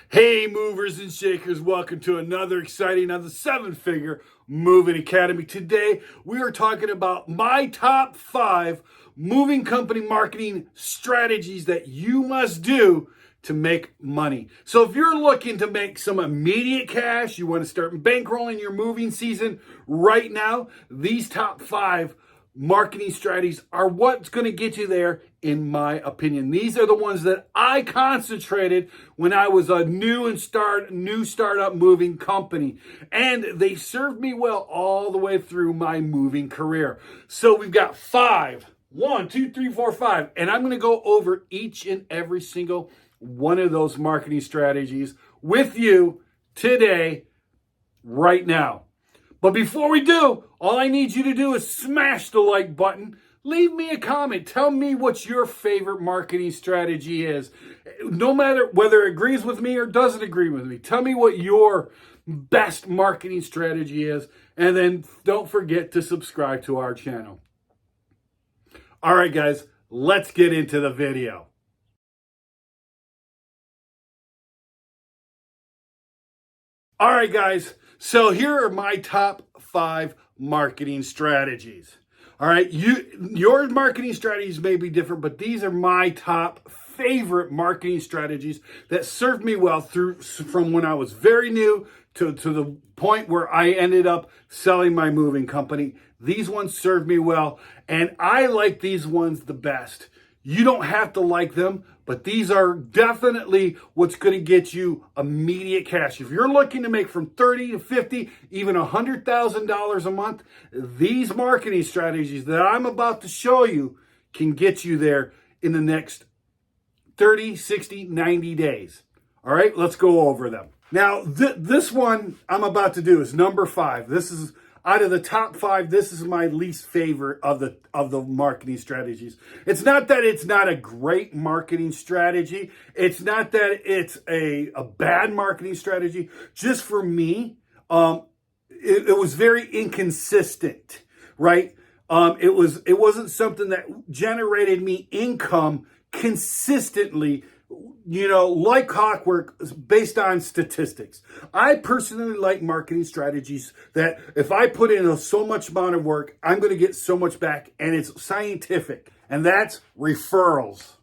Hey, movers and shakers, welcome to another exciting on the seven-figure moving academy. Today, we are talking about my top 5 moving company marketing strategies that you must do to make money. So if you're looking to make some immediate cash, you want to start bankrolling your moving season right now, these top 5 marketing strategies are what's going to get you there, in my opinion. These are the ones that I concentrated when I was a new startup moving company, and they served me well all the way through my moving career. So we've got 5, 1, 2, 3, 4, 5, and I'm going to go over each and every single one of those marketing strategies with you today, right now. But before we do, all I need you to do is smash the like button. Leave me a comment. Tell me what your favorite marketing strategy is. No matter whether it agrees with me or doesn't agree with me. Tell me what your best marketing strategy is. And then don't forget to subscribe to our channel. All right, guys, let's get into the video. All right, guys. So here are my top 5 marketing strategies. All right, your marketing strategies may be different, but these are my top favorite marketing strategies that served me well from when I was very new to the point where I ended up selling my moving company. These ones served me well, and I like these ones the best. You don't have to like them, but these are definitely what's going to get you immediate cash. If you're looking to make from $30,000 to $50,000, even $100,000 a month, these marketing strategies that I'm about to show you can get you there in the next 30, 60, 90 days. All right, let's go over them. Now, this one I'm about to do is number 5. This is out of the top 5, this is my least favorite of the marketing strategies. It's not that it's not a great marketing strategy. It's not that it's a bad marketing strategy. Just for me, it was very inconsistent, right? It wasn't something that generated me income consistently, like clockwork, based on statistics. I personally like marketing strategies that if I put in so much amount of work, I'm going to get so much back, and it's scientific, and that's referrals.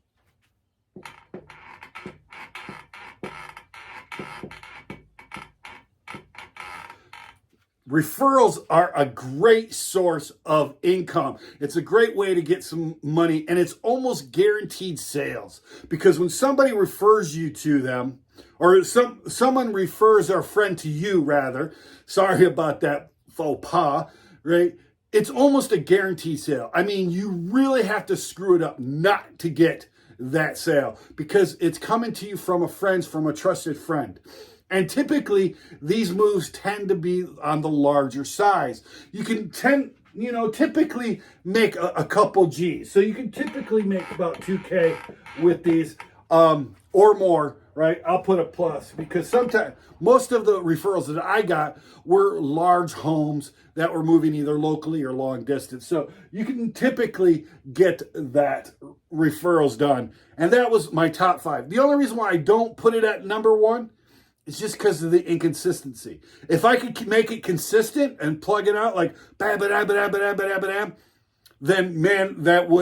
Referrals are a great source of income. It's a great way to get some money, and it's almost guaranteed sales, because when somebody refers you to them, or someone refers a friend to you, rather, sorry about that faux pas, right? It's almost a guaranteed sale. I mean, you really have to screw it up not to get that sale, because it's coming to you from a trusted friend. And typically, these moves tend to be on the larger size. You can typically make a couple G's. So you can typically make about 2K with these, or more, right? I'll put a plus, because sometimes most of the referrals that I got were large homes that were moving either locally or long distance. So you can typically get that referrals done. And that was my top 5. The only reason why I don't put it at number 1, it's just because of the inconsistency. If I could make it consistent and plug it out like then man,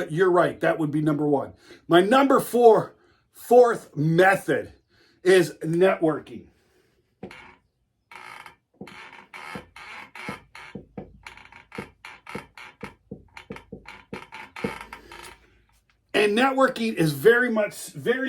you're right. That would be number 1. My number 4th method is networking. And networking is very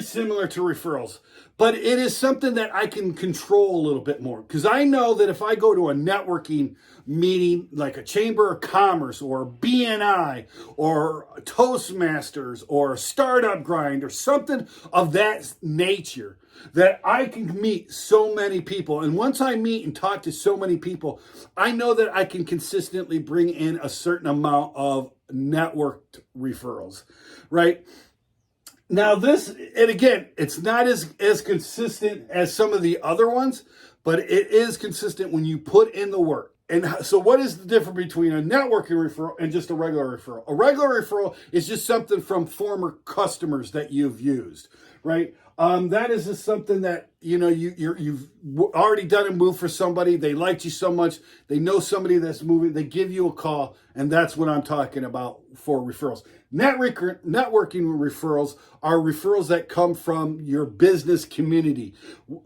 similar to referrals, but it is something that I can control a little bit more, because I know that if I go to a networking meeting like a Chamber of Commerce or BNI or Toastmasters or a Startup Grind or something of that nature, that I can meet so many people. And once I meet and talk to so many people, I know that I can consistently bring in a certain amount of networked referrals, right? Now and again, it's not as consistent as some of the other ones, but it is consistent when you put in the work. And so what is the difference between a networking referral and just a regular referral? A regular referral is just something from former customers that you've used, right? That is just something that, you've already done a move for somebody. They liked you so much. They know somebody that's moving. They give you a call, and that's what I'm talking about for referrals. Networking referrals are referrals that come from your business community.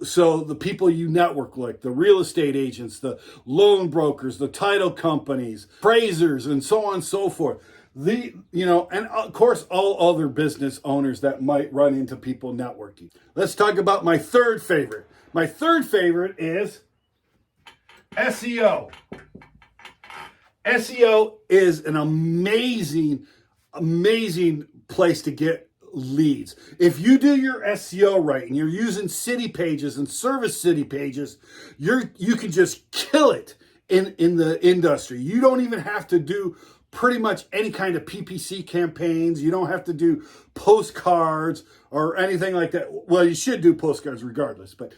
So the people you network with, the real estate agents, the loan brokers, the title companies, appraisers, and so on and so forth. And of course, all other business owners that might run into people networking. Let's talk about my third favorite. My third favorite is SEO. SEO is an amazing place to get leads. If you do your SEO right and you're using city pages and service city pages, you can just kill it in the industry. You don't even have to do pretty much any kind of PPC campaigns. You don't have to do postcards or anything like that. Well, you should do postcards regardless, but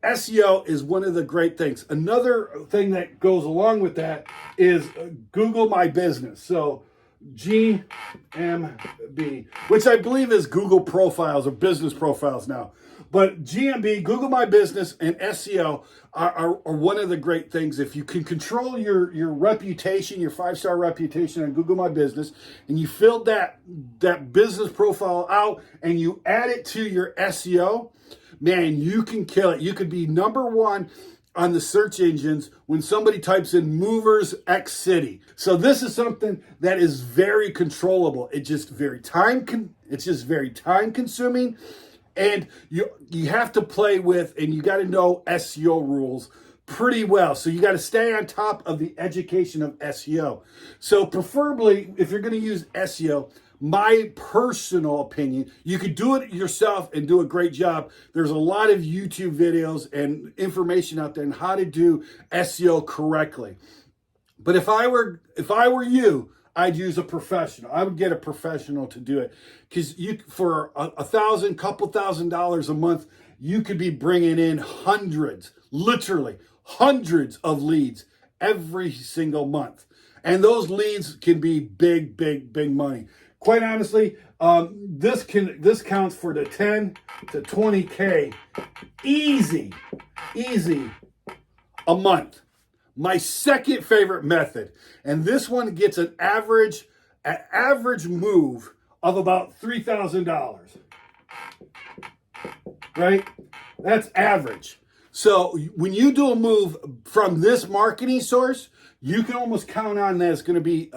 SEO is one of the great things. Another thing that goes along with that is Google My Business. So GMB, which I believe is Google Profiles or Business Profiles now. But GMB, Google My Business, and SEO are one of the great things. If you can control your reputation, your 5-star reputation on Google My Business, and you fill that business profile out and you add it to your SEO, man, you can kill it. You could be number one on the search engines when somebody types in movers X city. So this is something that is very controllable. It's just very time consuming, and you have to play with, and you got to know SEO rules pretty well. So you got to stay on top of the education of SEO. So preferably, if you're going to use SEO, my personal opinion, you could do it yourself and do a great job. There's a lot of YouTube videos and information out there on how to do SEO correctly. But if I were you, I'd use a professional. I would get a professional to do it, because for couple $1,000 a month, you could be bringing in literally hundreds of leads every single month, and those leads can be big money. Quite honestly, this counts for the 10 to 20K easy a month. My second favorite method, and this one gets an average move of about $3,000, right? That's average. So when you do a move from this marketing source, you can almost count on that it's going to be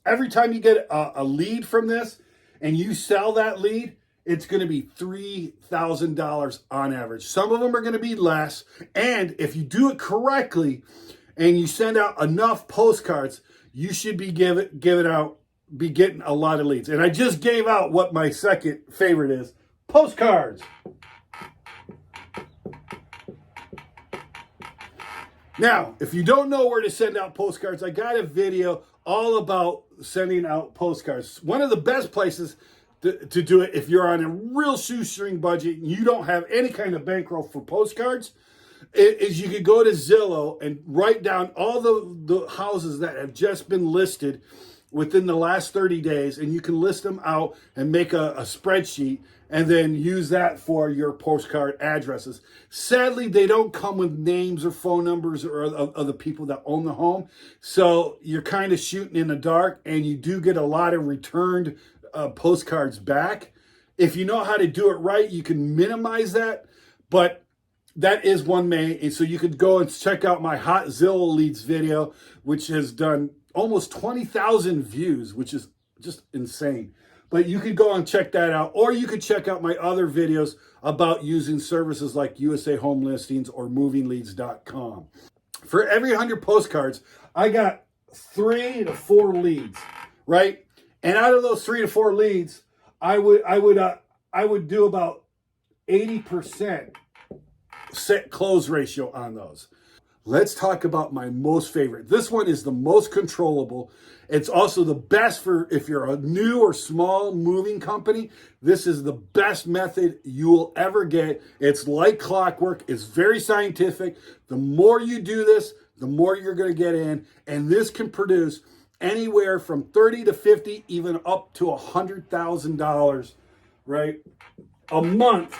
every time you get a lead from this and you sell that lead, it's going to be $3,000 on average. Some of them are going to be less. And if you do it correctly and you send out enough postcards, you should be getting a lot of leads. And I just gave out what my second favorite is: postcards. Now, if you don't know where to send out postcards, I got a video all about sending out postcards. One of the best places to do it, if you're on a real shoestring budget and you don't have any kind of bankroll for postcards, is you could go to Zillow and write down all the houses that have just been listed within the last 30 days, and you can list them out and make a spreadsheet and then use that for your postcard addresses. Sadly, they don't come with names or phone numbers of the people that own the home. So you're kind of shooting in the dark, and you do get a lot of returned postcards back. If you know how to do it right, you can minimize that, but that is one way. And so you could go and check out my Hot Zillow Leads video, which has done almost 20,000 views, which is just insane. But you could go and check that out, or you could check out my other videos about using services like USA Home Listings or movingleads.com. For every 100 postcards, I got 3 to 4 leads, right? And out of those 3 to 4 leads, I would do about 80% set close ratio on those. Let's talk about my most favorite. This one is the most controllable. It's also the best for if you're a new or small moving company. This is the best method you will ever get. It's like clockwork. It's very scientific. The more you do this, the more you're going to get in. And this can produce anywhere from 30 to 50, even up to $100,000 right, a month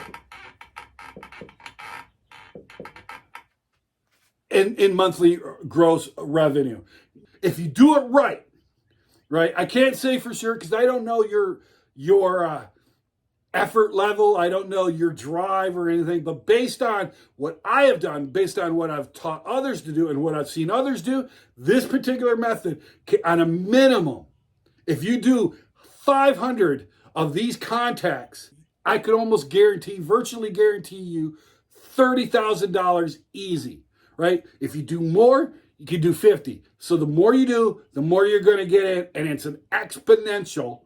in monthly gross revenue. If you do it right, right, I can't say for sure because I don't know your effort level. I don't know your drive or anything, but based on what I have done, based on what I've taught others to do and what I've seen others do, this particular method, on a minimum, if you do 500 of these contacts, I could almost guarantee, virtually guarantee you $30,000 easy, right? If you do more, you can do 50. So the more you do, the more you're going to get in, and it's an exponential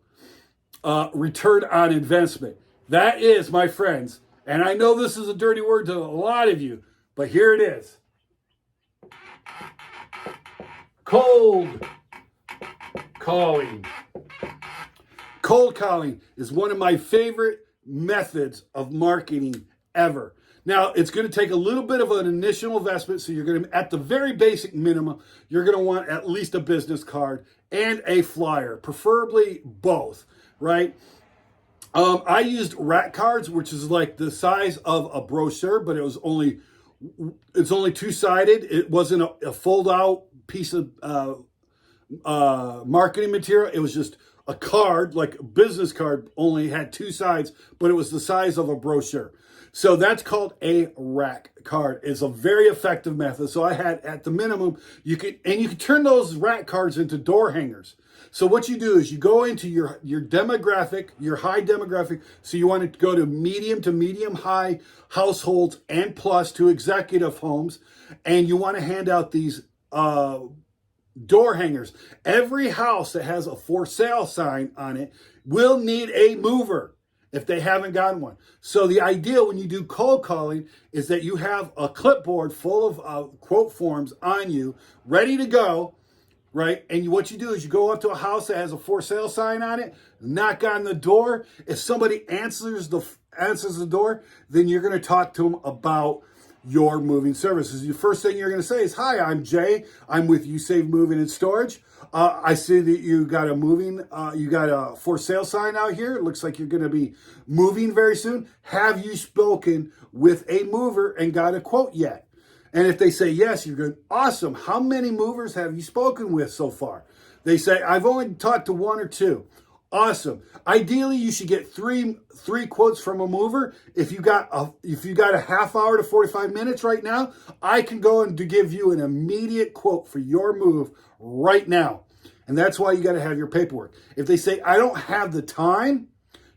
return on investment. That is, my friends, and I know this is a dirty word to a lot of you, but here it is. Cold calling. Cold calling is one of my favorite methods of marketing ever. Now, it's going to take a little bit of an initial investment, so you're going to, at the very basic minimum, you're going to want at least a business card and a flyer, preferably both, right? I used rat cards, which is like the size of a brochure, but it's only two-sided. It wasn't a fold-out piece of marketing material. It was just a card, like a business card, only had two sides, but it was the size of a brochure. So that's called a rack card. It's a very effective method. So I had, at the minimum, you can turn those rack cards into door hangers. So what you do is you go into your demographic, your high demographic. So you want to go to medium high households and plus to executive homes, and you want to hand out these door hangers. Every house that has a for sale sign on it will need a mover if they haven't gotten one. So the idea when you do cold calling is that you have a clipboard full of quote forms on you, ready to go, right? And what you do is you go up to a house that has a for sale sign on it, knock on the door. If somebody answers the door, then you're going to talk to them about your moving services. The first thing you're going to say is, "Hi, I'm Jay. I'm with You Save Moving and Storage. I see that you got a for sale sign out here. It looks like you're going to be moving very soon. Have you spoken with a mover and got a quote yet?" And if they say yes, you're going, "Awesome. How many movers have you spoken with so far?" They say, "I've only talked to one or two." Awesome. Ideally, you should get three quotes from a mover. If you got a half hour to 45 minutes right now, I can go and give you an immediate quote for your move right now. And that's why you got to have your paperwork. If they say, "I don't have the time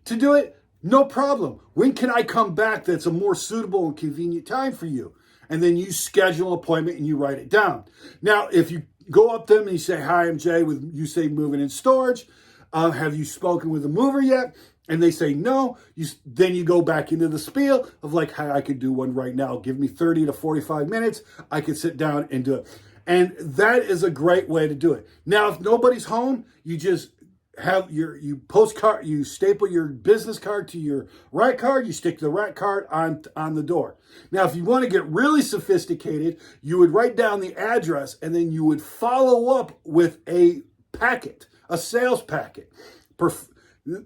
to do it," no problem. When can I come back that's a more suitable and convenient time for you? And then you schedule an appointment and you write it down. Now, if you go up to them and you say, "Hi, I'm Jay with You Save Moving and Storage. Have you spoken with a mover yet?" And they say no, then you go back into the spiel of like, "Hi, I could do one right now. Give me 30 to 45 minutes. I could sit down and do it." And that is a great way to do it. Now, if nobody's home, you just have you staple your business card to your rat card, you stick the rat card on the door. Now, if you want to get really sophisticated, you would write down the address and then you would follow up with a packet, a sales packet.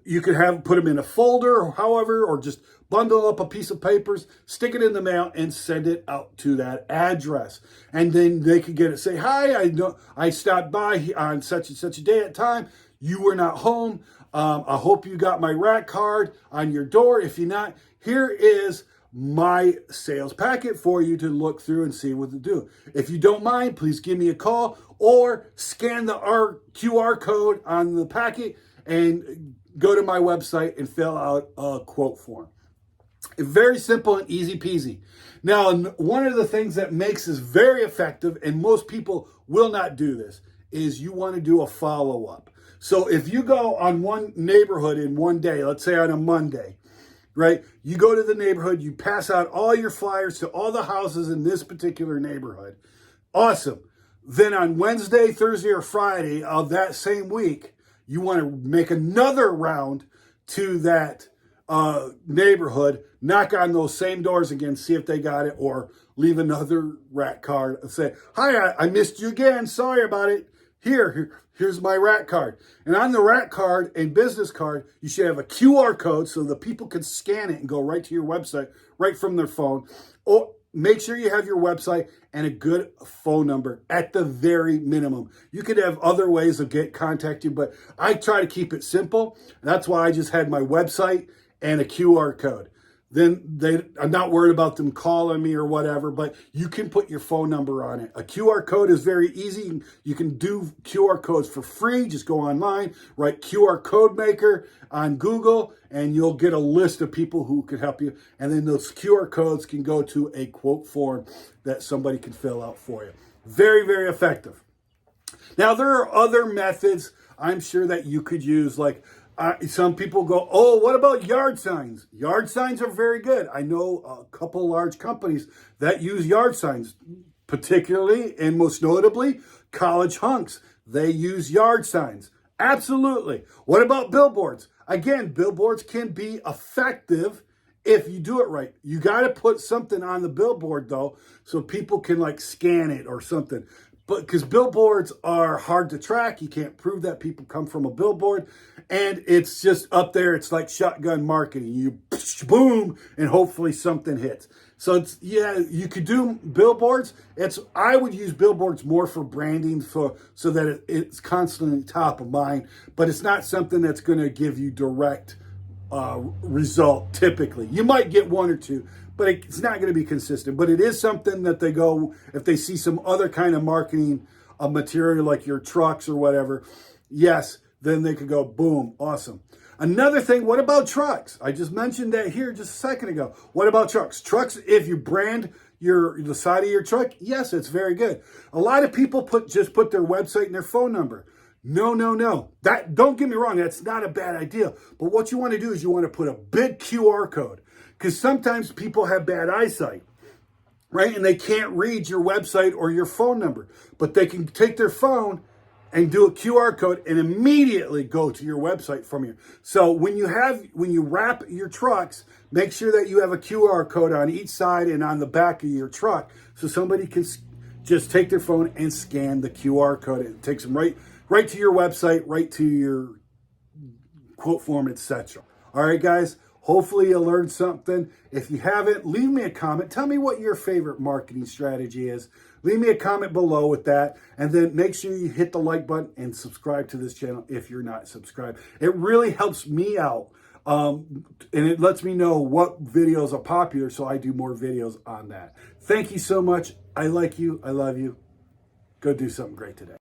You could put them in a folder or however, or just bundle up a piece of papers, stick it in the mail and send it out to that address. And then they could get it, say, "Hi, I stopped by on such and such a day at time. You were not home. I hope you got my rat card on your door. If you're not, here is my sales packet for you to look through and see what to do. If you don't mind, please give me a call or scan the QR code on the packet and go to my website and fill out a quote form." Very simple and easy peasy. Now, one of the things that makes this very effective, and most people will not do this, is you want to do a follow-up. So if you go on one neighborhood in one day, let's say on a Monday, right? You go to the neighborhood, you pass out all your flyers to all the houses in this particular neighborhood. Awesome. Then on Wednesday, Thursday, or Friday of that same week, you want to make another round to that neighborhood, knock on those same doors again, see if they got it, or leave another rat card and say, "Hi, I missed you again. Sorry about it. Here's my rat card. And on the rat card and business card, you should have a QR code so the people can scan it and go right to your website, right from their phone. Or make sure you have your website and a good phone number at the very minimum. You could have other ways of contact you, but I try to keep it simple. That's why I just had my website and a QR code. Then I'm not worried about them calling me or whatever, but you can put your phone number on it. A QR code is very easy. You can do QR codes for free. Just go online, write QR code maker on Google, and you'll get a list of people who can help you. And then those QR codes can go to a quote form that somebody can fill out for you. Very, very effective. Now, there are other methods I'm sure that you could use, like some people go, oh, what about yard signs? Yard signs are very good. I know a couple large companies that use yard signs, particularly and most notably college hunks. They use yard signs. Absolutely. What about billboards? Again, billboards can be effective if you do it right. You got to put something on the billboard, though, so people can like scan it or something. But because billboards are hard to track, you can't prove that people come from a billboard, and it's just up there. It's like shotgun marketing. You boom, and hopefully something hits. So it's, yeah, you could do billboards. I would use billboards more for branding, so that it's constantly top of mind. But it's not something that's going to give you direct result. Typically, you might get one or two, but it's not going to be consistent. But it is something that they go, if they see some other kind of marketing material like your trucks or whatever, yes, then they could go, boom, awesome. Another thing, what about trucks? I just mentioned that here just a second ago. What about trucks? Trucks, if you brand the side of your truck, yes, it's very good. A lot of people just put their website and their phone number. No. Don't get me wrong, that's not a bad idea. But what you want to do is you want to put a big QR code, because sometimes people have bad eyesight, right? And they can't read your website or your phone number, but they can take their phone and do a QR code and immediately go to your website from here. So when you wrap your trucks, make sure that you have a QR code on each side and on the back of your truck, so somebody can just take their phone and scan the QR code. It takes them right to your website, right to your quote form, etc. All right, guys. Hopefully you learned something. If you haven't, leave me a comment. Tell me what your favorite marketing strategy is. Leave me a comment below with that. And then make sure you hit the like button and subscribe to this channel if you're not subscribed. It really helps me out. And it lets me know what videos are popular, so I do more videos on that. Thank you so much. I like you. I love you. Go do something great today.